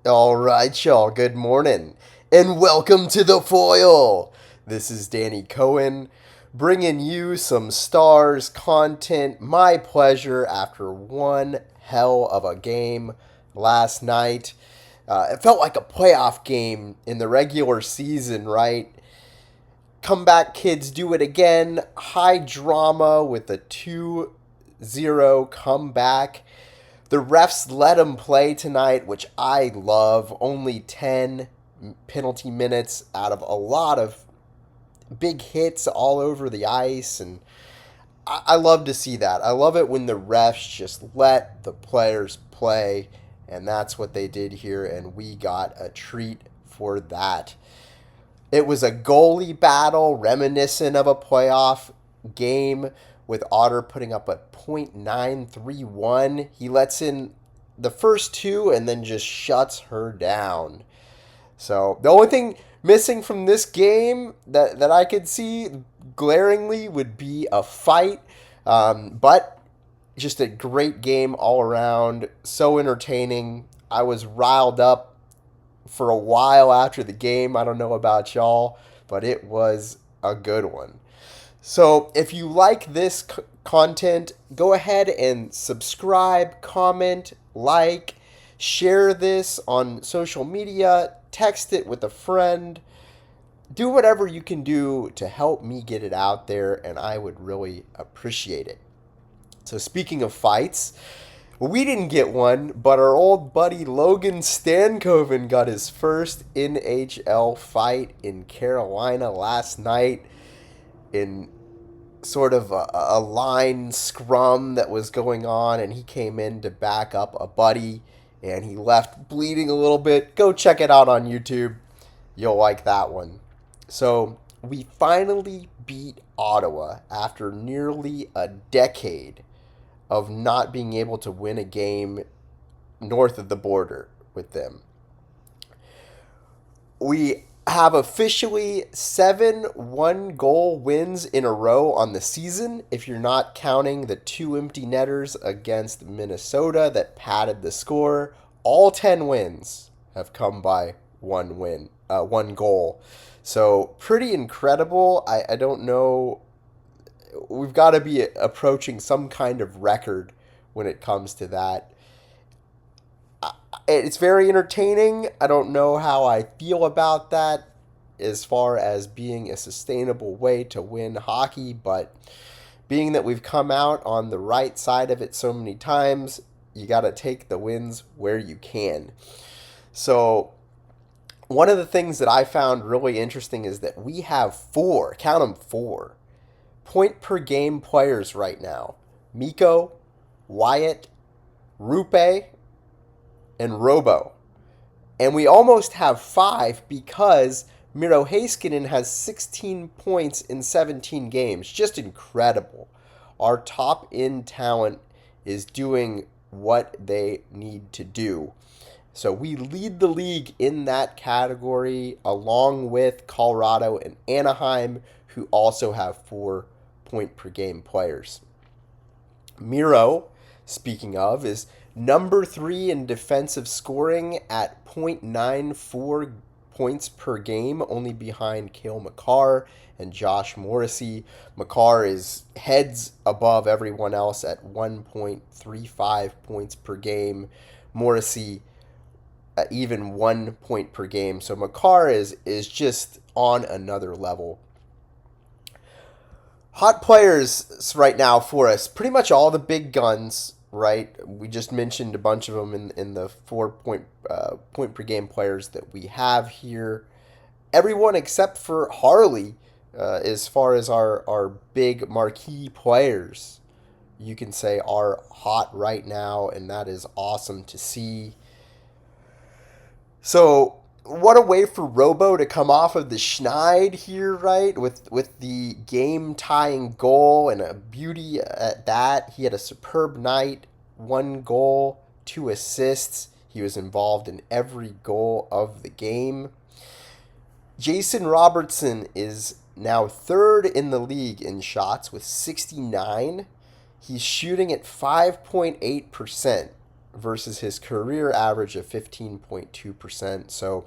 All right, y'all. Good morning, and welcome to the Foil. This is Danny Cohen, bringing you some Stars content. My pleasure after one hell of a game last night. It felt like a playoff game in the regular season, right? Comeback kids do it again. High drama with a 2-0 comeback. The refs let him play tonight, which I love. Only 10 penalty minutes out of a lot of big hits all over the ice. And I love to see that. I love it when the refs just let the players play. And that's what they did here. And we got a treat for that. It was a goalie battle reminiscent of a playoff game, with Otter putting up a .931. He lets in the first two and then just shuts her down. So the only thing missing from this game that I could see glaringly would be a fight. But just a great game all around. So entertaining. I was riled up for a while after the game. I don't know about y'all, but it was a good one. So if you like this content, go ahead and subscribe, comment, like, share this on social media, text it with a friend. Do whatever you can do to help me get it out there, and I would really appreciate it. So speaking of fights, we didn't get one, but our old buddy Logan Stankoven got his first NHL fight in Carolina last night in sort of a line scrum that was going on, and he came in to back up a buddy, and he left bleeding a little bit. Go check it out on YouTube. You'll like that one. So we finally beat Ottawa after nearly a decade of not being able to win a game north of the border with them. We have officially 7 one-goal wins in a row on the season, if you're not counting the 2 empty netters against Minnesota that padded the score. All 10 wins have come by one goal. So pretty incredible. I don't know. We've got to be approaching some kind of record when it comes to that. It's very entertaining. I don't know how I feel about that as far as being a sustainable way to win hockey, but being that we've come out on the right side of it so many times, you got to take the wins where you can. So one of the things that I found really interesting is that we have 4, count them 4, point per game players right now. Mikko, Wyatt, Roope, and Robo. And we almost have 5 because Miro Heiskanen has 16 points in 17 games. Just incredible. Our top-end talent is doing what they need to do. So we lead the league in that category, along with Colorado and Anaheim, who also have 4 point-per-game players. Miro, speaking of, is number 3 in defensive scoring at .94 points per game, only behind Cale Makar and Josh Morrissey. Makar is heads above everyone else at 1.35 points per game. Morrissey even 1 point per game. So Makar is just on another level. Hot players right now for us, pretty much all the big guns, right? We just mentioned a bunch of them in the 4 point per game players that we have here. Everyone except for Harley, as far as our big marquee players, you can say are hot right now, and that is awesome to see. So what a way for Robo to come off of the schneid here, right? With the game-tying goal and a beauty at that. He had a superb night, 1 goal, 2 assists. He was involved in every goal of the game. Jason Robertson is now 3rd in the league in shots with 69. He's shooting at 5.8%. versus his career average of 15.2%. So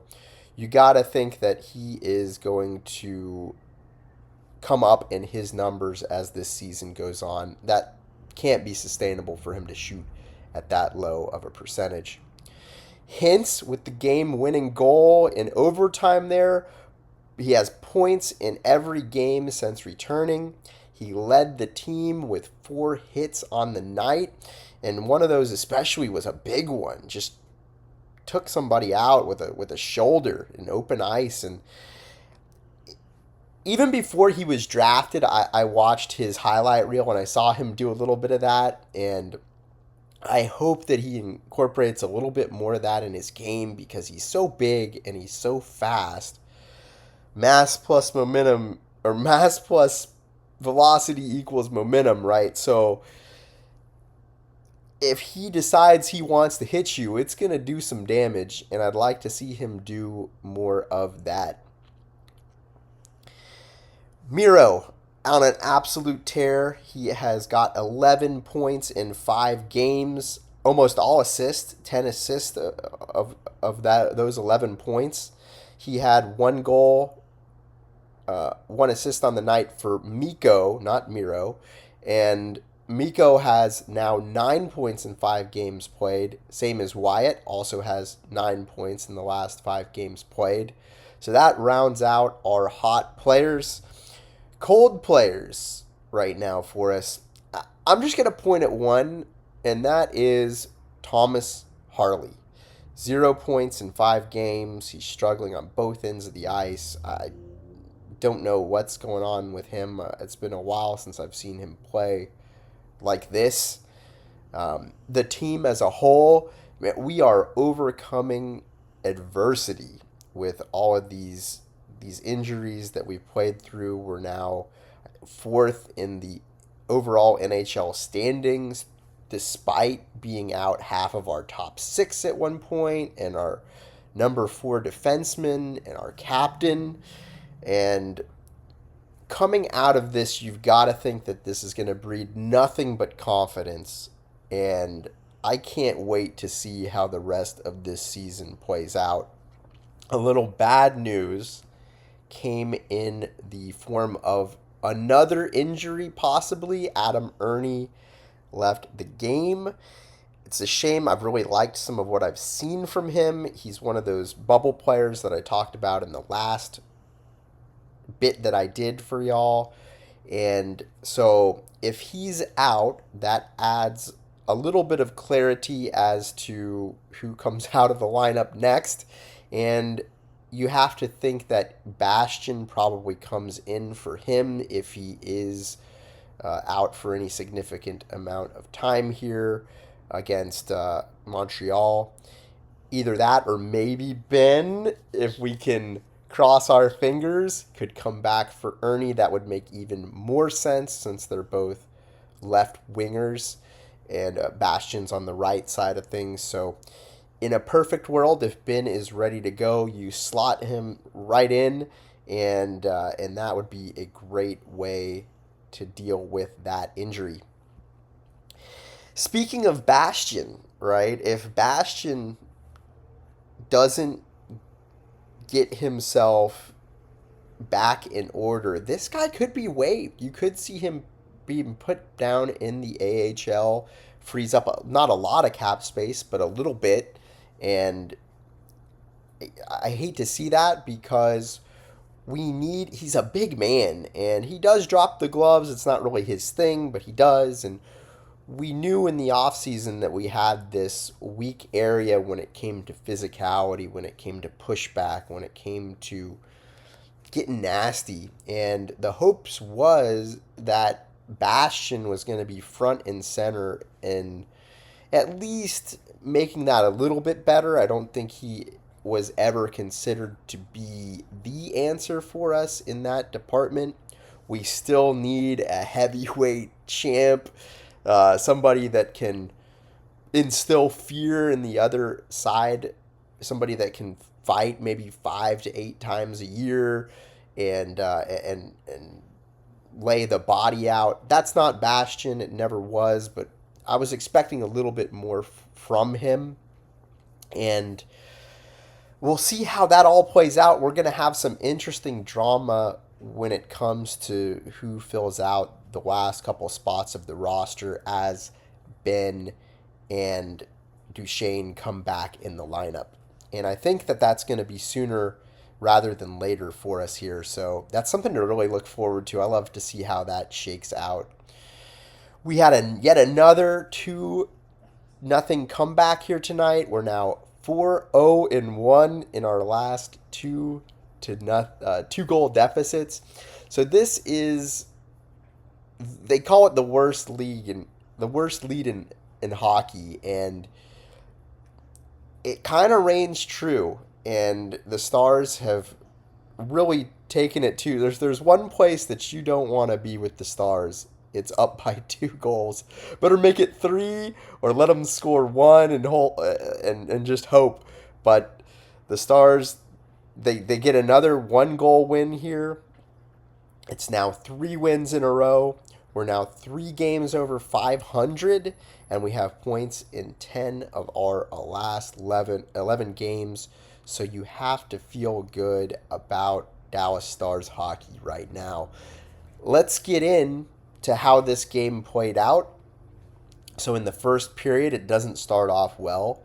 you got to think that he is going to come up in his numbers as this season goes on. That can't be sustainable for him to shoot at that low of a percentage. Hintz with the game-winning goal in overtime there. He has points in every game since returning. He led the team with 4 hits on the night, and one of those especially was a big one. Just took somebody out with a shoulder in open ice. And even before he was drafted, I watched his highlight reel and I saw him do a little bit of that, and I hope that he incorporates a little bit more of that in his game because he's so big and he's so fast. Mass plus momentum, or mass plus velocity equals momentum, right? So if he decides he wants to hit you, it's going to do some damage, and I'd like to see him do more of that. Miro, on an absolute tear. He has got 11 points in 5 games, almost all assists, 10 assists of those 11 points. He had 1 goal, 1 assist on the night for Mikko, not Miro, and Mikko has now 9 points in 5 games played, same as Wyatt, also has 9 points in the last 5 games played. So that rounds out our hot players. Cold players right now for us. I'm just going to point at one, and that is Thomas Harley. 0 points in 5 games. He's struggling on both ends of the ice. I don't know what's going on with him. It's been a while since I've seen him play like this. The team as a whole, we are overcoming adversity with all of these injuries that we've played through. We're now 4th in the overall NHL standings, despite being out half of our top 6 at one point, and our number 4 defenseman, and our captain. And coming out of this, you've got to think that this is going to breed nothing but confidence, and I can't wait to see how the rest of this season plays out. A little bad news came in the form of another injury, possibly. Adam Ernie left the game. It's a shame. I've really liked some of what I've seen from him. He's one of those bubble players that I talked about in the last bit that I did for y'all. And so if he's out, that adds a little bit of clarity as to who comes out of the lineup next. And you have to think that Bastian probably comes in for him if he is out for any significant amount of time here against Montreal. Either that or maybe Benn, if we can cross our fingers, could come back for Ernie. That would make even more sense since they're both left wingers and Bastian's on the right side of things. So in a perfect world, if Benn is ready to go, you slot him right in, and that would be a great way to deal with that injury. Speaking of Bastian, right? If Bastian doesn't get himself back in order, this guy could be waived. You could see him being put down in the AHL, frees up not a lot of cap space, but a little bit. And I hate to see that because he's a big man, and he does drop the gloves. It's not really his thing, but he does. And we knew in the offseason that we had this weak area when it came to physicality, when it came to pushback, when it came to getting nasty. And the hopes was that Bastian was going to be front and center and at least making that a little bit better. I don't think he was ever considered to be the answer for us in that department. We still need a heavyweight champ, somebody that can instill fear in the other side, somebody that can fight maybe 5 to 8 times a year and lay the body out. That's not Bastian. It never was, but I was expecting a little bit more from him, and we'll see how that all plays out. We're going to have some interesting drama when it comes to who fills out the last couple spots of the roster as Benn and Duchene come back in the lineup. And I think that that's going to be sooner rather than later for us here. So that's something to really look forward to. I love to see how that shakes out. We had yet another 2-0 comeback here tonight. We're now 4-0-1 in our last two goal deficits. So this is, they call it the worst lead in hockey, and it kind of reigns true. And the Stars have really taken it to. There's one place that you don't want to be with the Stars. It's up by 2 goals. Better make it 3 or let them score 1 and just hope. But the Stars, they get another 1-goal win here. It's now 3 wins in a row. We're now 3 games over 500, and we have points in 10 of our last 11 games. So you have to feel good about Dallas Stars hockey right now. Let's get in to how this game played out. So in the first period, it doesn't start off well.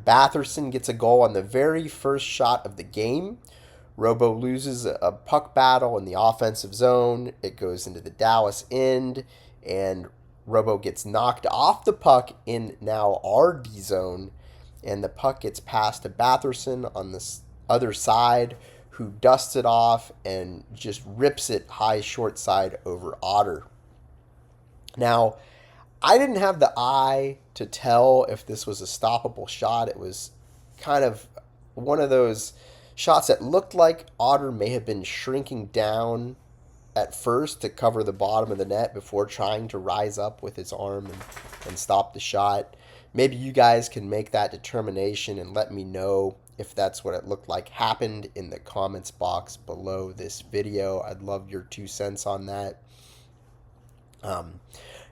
Batherson gets a goal on the very first shot of the game. Robo loses a puck battle in the offensive zone. It goes into the Dallas end, and Robo gets knocked off the puck in now our D zone, and the puck gets passed to Batherson on the other side, who dusts it off and just rips it high short side over Otter. Now, I didn't have the eye to tell if this was a stoppable shot. It was kind of one of those shots that looked like Otter may have been shrinking down at first to cover the bottom of the net before trying to rise up with his arm and stop the shot. Maybe you guys can make that determination and let me know if that's what it looked like happened in the comments box below this video. I'd love your 2 cents on that.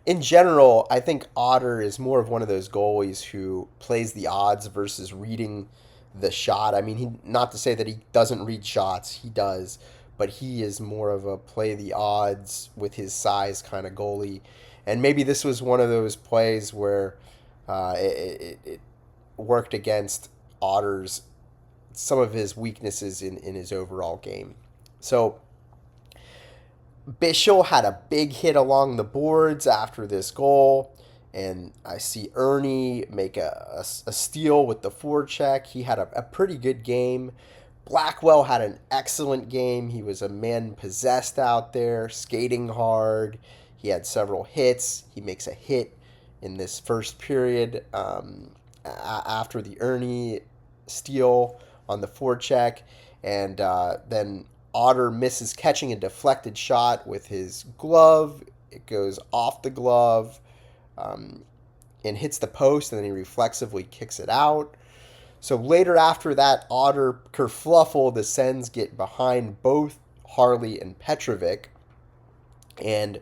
In general, I think Otter is more of one of those goalies who plays the odds versus reading the shot. I mean, not to say that he doesn't read shots, he does, but he is more of a play the odds with his size kind of goalie. And maybe this was one of those plays where it worked against Otter's, some of his weaknesses in his overall game. So Bichsel had a big hit along the boards after this goal, and I see Ernie make a steal with the forecheck. He had a pretty good game. Blackwell had an excellent game. He was a man possessed out there, skating hard. He had several hits. He makes a hit in this first period after the Ernie steal on the forecheck, and then Otter misses catching a deflected shot with his glove. It goes off the glove and hits the post, and then he reflexively kicks it out. So later after that Otter kerfluffle, the Sens get behind both Harley and Petrovic, and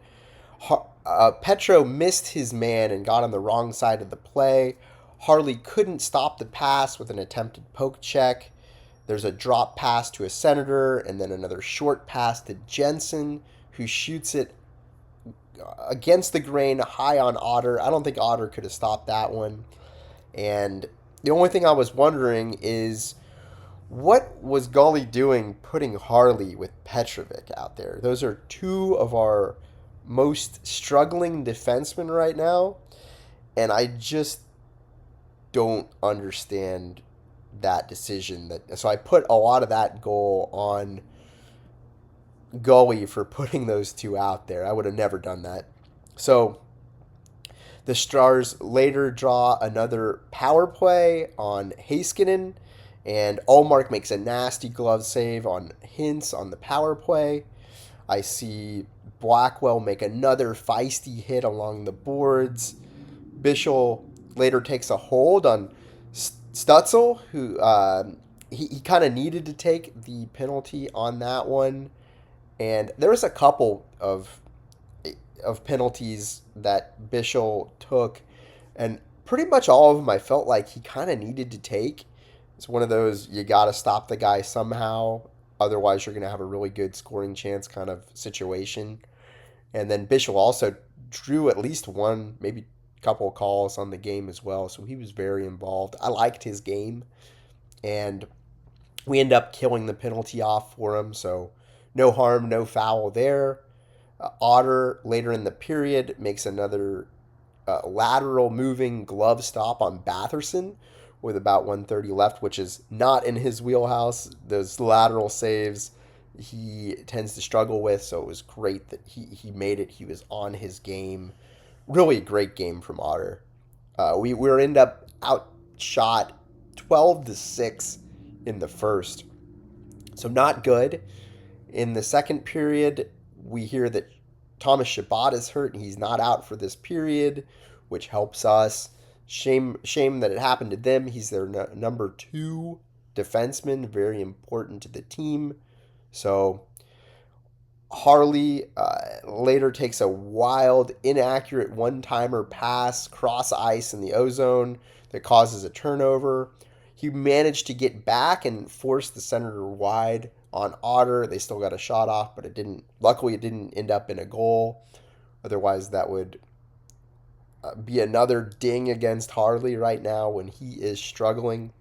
Petro missed his man and got on the wrong side of the play. Harley couldn't stop the pass with an attempted poke check. There's a drop pass to a Senator, and then another short pass to Jensen, who shoots it against the grain high on Otter. I don't think Otter could have stopped that one. And the only thing I was wondering is, what was Gully doing putting Harley with Petrovic out there? Those are 2 of our most struggling defensemen right now, and I just don't understand that decision. So I put a lot of that goal on Gully for putting those 2 out there. I would have never done that. So the Stars later draw another power play on Heiskanen, and Ullmark makes a nasty glove save on Hintz on the power play. I see Blackwell make another feisty hit along the boards. Bichsel later takes a hold on Stutzel, who he kind of needed to take the penalty on that one. And there was a couple of penalties that Bichsel took And pretty much all of them I felt like he kind of needed to take. It's one of those, you got to stop the guy somehow. Otherwise, you're going to have a really good scoring chance kind of situation. And then Bichsel also drew at least one, maybe a couple of calls on the game as well. So he was very involved. I liked his game. And we end up killing the penalty off for him. So no harm, no foul there. Otter, later in the period, makes another lateral moving glove stop on Batherson with about 1:30 left, which is not in his wheelhouse. Those lateral saves he tends to struggle with, so it was great that he made it. He was on his game. Really great game from Otter. We were end up outshot 12-6 in the first, so not good. In the second period, we hear that Thomas Chabot is hurt and he's not out for this period, which helps us. Shame that it happened to them. He's their number 2 defenseman, very important to the team. So Harley later takes a wild, inaccurate one-timer pass cross ice in the ozone that causes a turnover. He managed to get back and force the Senator wide on Otter. They still got a shot off, but luckily it didn't end up in a goal. Otherwise, that would be another ding against Harley right now when he is struggling.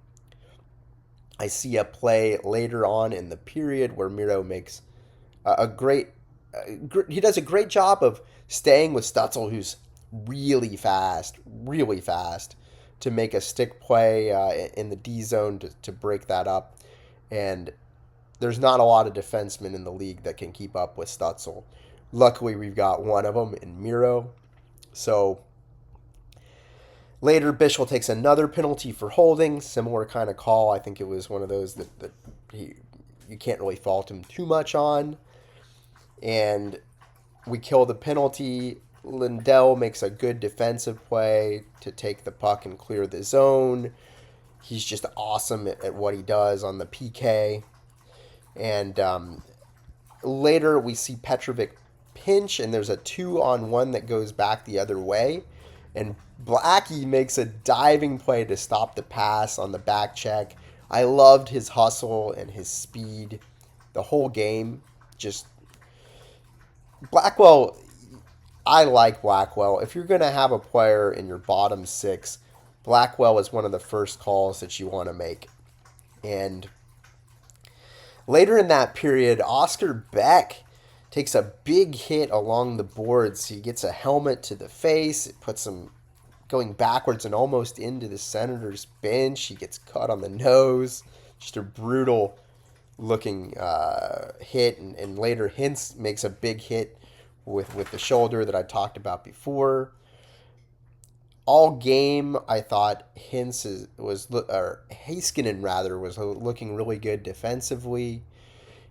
I see a play later on in the period where Miro makes he does a great job of staying with Stützle, who's really fast, to make a stick play in the D zone to break that up. And there's not a lot of defensemen in the league that can keep up with Stützle. Luckily, we've got one of them in Miro. So later, Bichsel takes another penalty for holding. Similar kind of call. I think it was one of those that you can't really fault him too much on. And we kill the penalty. Lindell makes a good defensive play to take the puck and clear the zone. He's just awesome at what he does on the PK. And later, we see Petrovic pinch, and there's a 2-on-1 that goes back the other way. And Blackie makes a diving play to stop the pass on the back check. I loved his hustle and his speed the whole game. Just Blackwell, I like Blackwell. If you're going to have a player in your bottom 6, Blackwell is one of the first calls that you want to make. And later in that period, Oscar Beck takes a big hit along the boards. He gets a helmet to the face. It puts him going backwards and almost into the Senators' bench. He gets cut on the nose. Just a brutal looking hit. And later, Hintz makes a big hit with the shoulder that I talked about before. All game, I thought Heiskanen was looking really good defensively.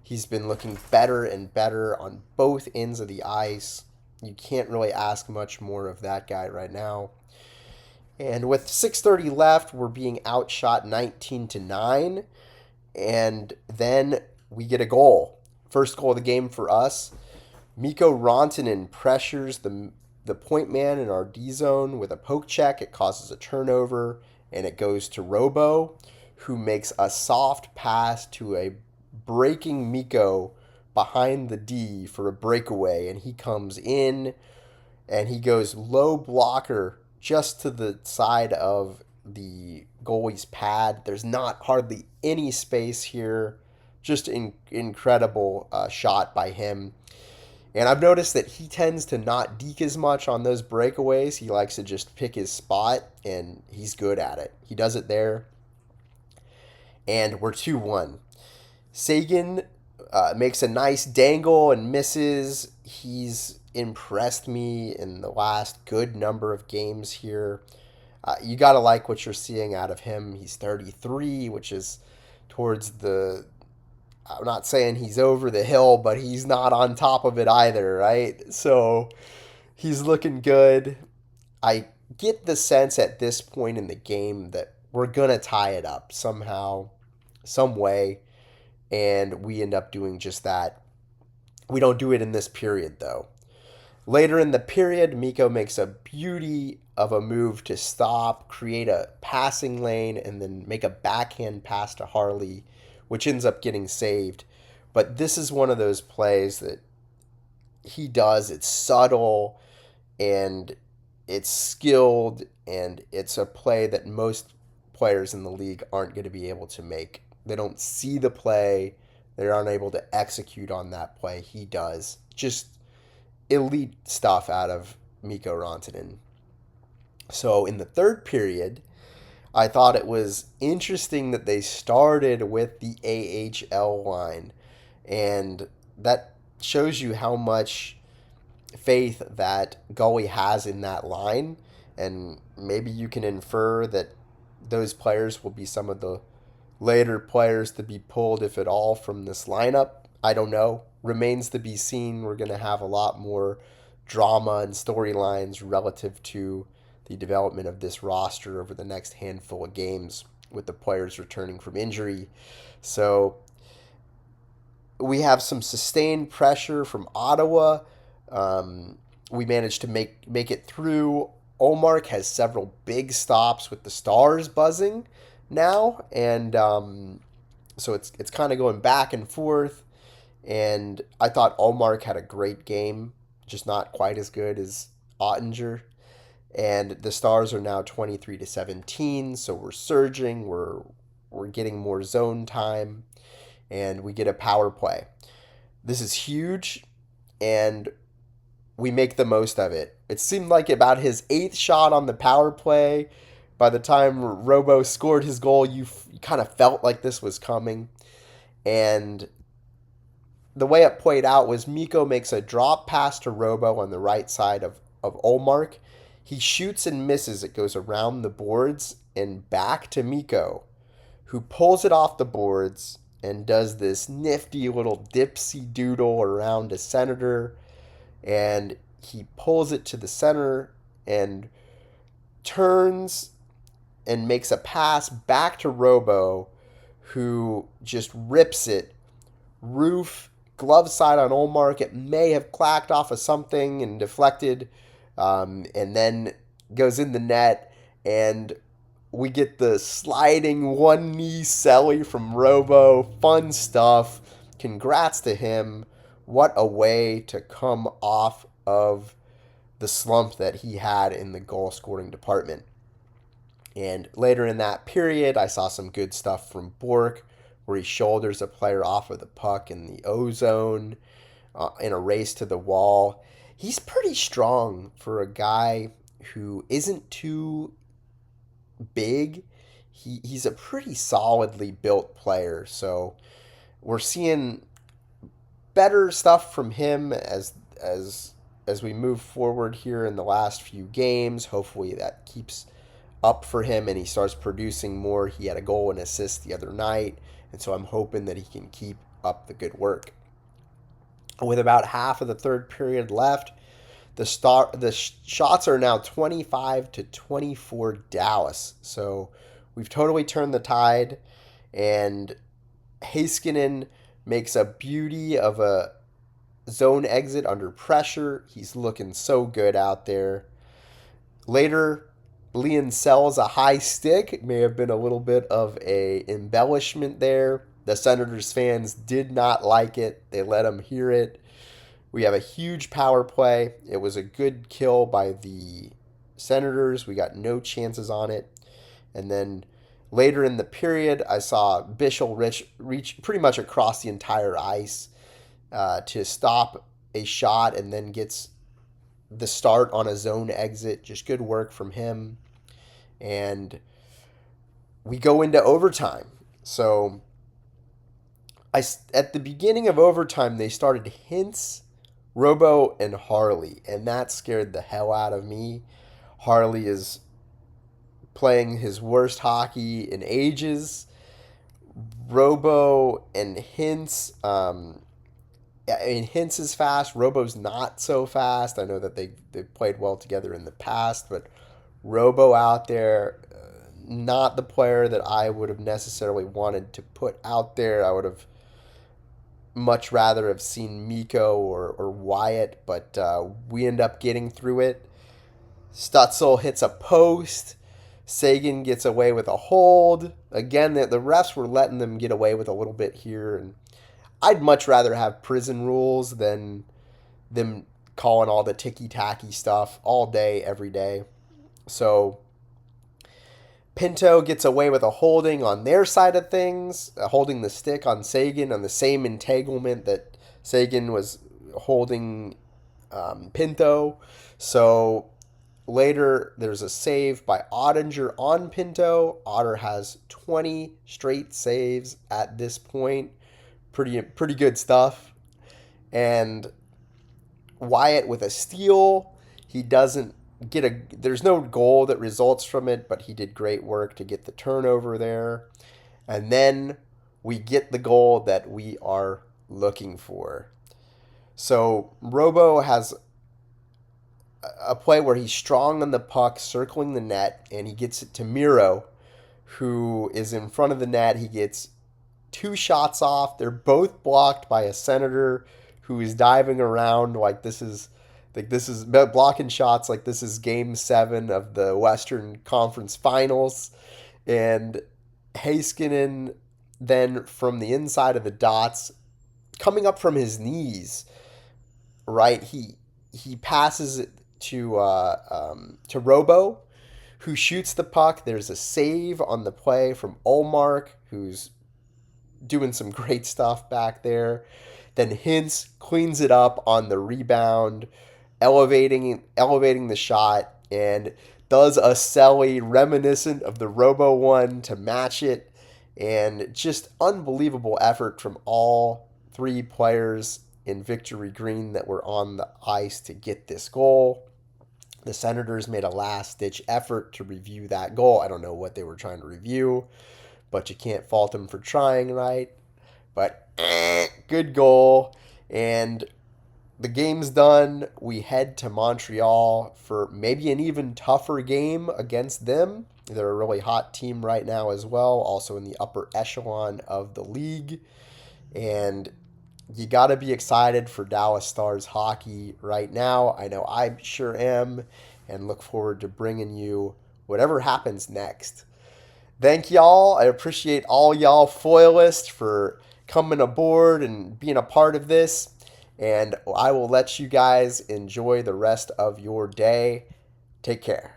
He's been looking better and better on both ends of the ice. You can't really ask much more of that guy right now. And with 6:30 left, we're being outshot 19-9. And then we get a goal. First goal of the game for us. Mikko Rantanen pressures the point man in our D zone with a poke check. It causes a turnover, and it goes to Robo, who makes a soft pass to a breaking Mikko behind the D for a breakaway, and he comes in, and he goes low blocker just to the side of the goalie's pad. There's not hardly any space here. Just incredible shot by him. And I've noticed that he tends to not deke as much on those breakaways. He likes to just pick his spot, and he's good at it. He does it there. And we're 2-1. Seguin makes a nice dangle and misses. He's impressed me in the last good number of games here. You got to like what you're seeing out of him. He's 33, which is towards the... I'm not saying he's over the hill, but he's not on top of it either, right? So he's looking good. I get the sense at this point in the game that we're going to tie it up somehow, some way, and we end up doing just that. We don't do it in this period, though. Later in the period, Mikko makes a beauty of a move to stop, create a passing lane, and then make a backhand pass to Harley, which ends up getting saved. But this is one of those plays that he does. It's subtle and it's skilled, and it's a play that most players in the league aren't going to be able to make. They don't see the play, they aren't able to execute on that play. He does. Just elite stuff out of Mikko Rantanen. So in the third period, I thought it was interesting that they started with the AHL line, and that shows you how much faith that goalie has in that line, and maybe you can infer that those players will be some of the later players to be pulled, if at all, from this lineup. I don't know. Remains to be seen. We're going to have a lot more drama and storylines relative to the development of this roster over the next handful of games with the players returning from injury. So we have some sustained pressure from Ottawa. We managed to make it through. Ullmark has several big stops with the Stars buzzing now, and so it's kind of going back and forth. And I thought Ullmark had a great game, just not quite as good as Oettinger. And the Stars are now 23-17, so we're surging. We're getting more zone time, and we get a power play. This is huge, and we make the most of it. It seemed like about his 8th shot on the power play, by the time Robo scored his goal, you kind of felt like this was coming. And the way it played out was Mikko makes a drop pass to Robo on the right side of Ullmark. He shoots and misses. It goes around the boards and back to Mikko, who pulls it off the boards and does this nifty little dipsy doodle around a Senator. And he pulls it to the center and turns and makes a pass back to Robo, who just rips it. Roof, glove side on Ullmark. It may have clacked off of something and deflected, and then goes in the net. And we get the sliding one knee celly from Robo. Fun stuff. Congrats to him. What a way to come off of the slump that he had in the goal scoring department. And later in that period, I saw some good stuff from Bourque, where he shoulders a player off of the puck in the O-zone in a race to the wall. He's pretty strong for a guy who isn't too big. He's a pretty solidly built player. So we're seeing better stuff from him as we move forward here in the last few games. Hopefully that keeps up for him and he starts producing more. He had a goal and assist the other night, and so I'm hoping that he can keep up the good work. With about half of the third period left, the shots are now 25-24 Dallas. So we've totally turned the tide, and Heiskanen makes a beauty of a zone exit under pressure. He's looking so good out there. Later, Lian sells a high stick. It may have been a little bit of a embellishment there. The Senators fans did not like it. They let him hear it. We have a huge power play. It was a good kill by the Senators. We got no chances on it. And then later in the period, I saw Bichsel reach pretty much across the entire ice to stop a shot, and then gets the start on a zone exit. Just good work from him. And we go into overtime. So at the beginning of overtime, they started Hintz, Robo, and Harley, and that scared the hell out of me. Harley is playing his worst hockey in ages. Robo and Hintz, Hintz is fast. Robo's not so fast. I know that they played well together in the past, but Robo out there, not the player that I would have necessarily wanted to put out there. I would have much rather have seen Mikko or Wyatt, but we end up getting through it. Stutzel hits a post. Seguin gets away with a hold. Again, the refs were letting them get away with a little bit here, and I'd much rather have prison rules than them calling all the ticky-tacky stuff all day, every day. So Pinto gets away with a holding on their side of things, holding the stick on Seguin on the same entanglement that Seguin was holding Pinto. So later, there's a save by Oettinger on Pinto. Otter has 20 straight saves at this point. Pretty good stuff. And Wyatt with a steal. He doesn't get there's no goal that results from it, but he did great work to get the turnover there. And then we get the goal that we are looking for. So Robo has a play where he's strong on the puck, circling the net, and he gets it to Miro, who is in front of the net. He gets 2 shots off. They're both blocked by a Senator who is diving around like this is blocking shots like this is Game 7 of the Western Conference Finals. And Heiskanen then from the inside of the dots, coming up from his knees, right? He passes it to Robo, who shoots the puck. There's a save on the play from Ullmark, who's doing some great stuff back there. Then Hintz cleans it up on the rebound, elevating the shot, and does a celly reminiscent of the Robo one to match it. And just unbelievable effort from all 3 players in Victory Green that were on the ice to get this goal. The Senators made a last-ditch effort to review that goal. I don't know what they were trying to review, but you can't fault them for trying, right? But good goal. And the game's done. We head to Montreal for maybe an even tougher game against them. They're a really hot team right now as well, also in the upper echelon of the league. And you got to be excited for Dallas Stars hockey right now. I know I sure am, and look forward to bringing you whatever happens next. Thank y'all. I appreciate all y'all foilists for coming aboard and being a part of this. And I will let you guys enjoy the rest of your day. Take care.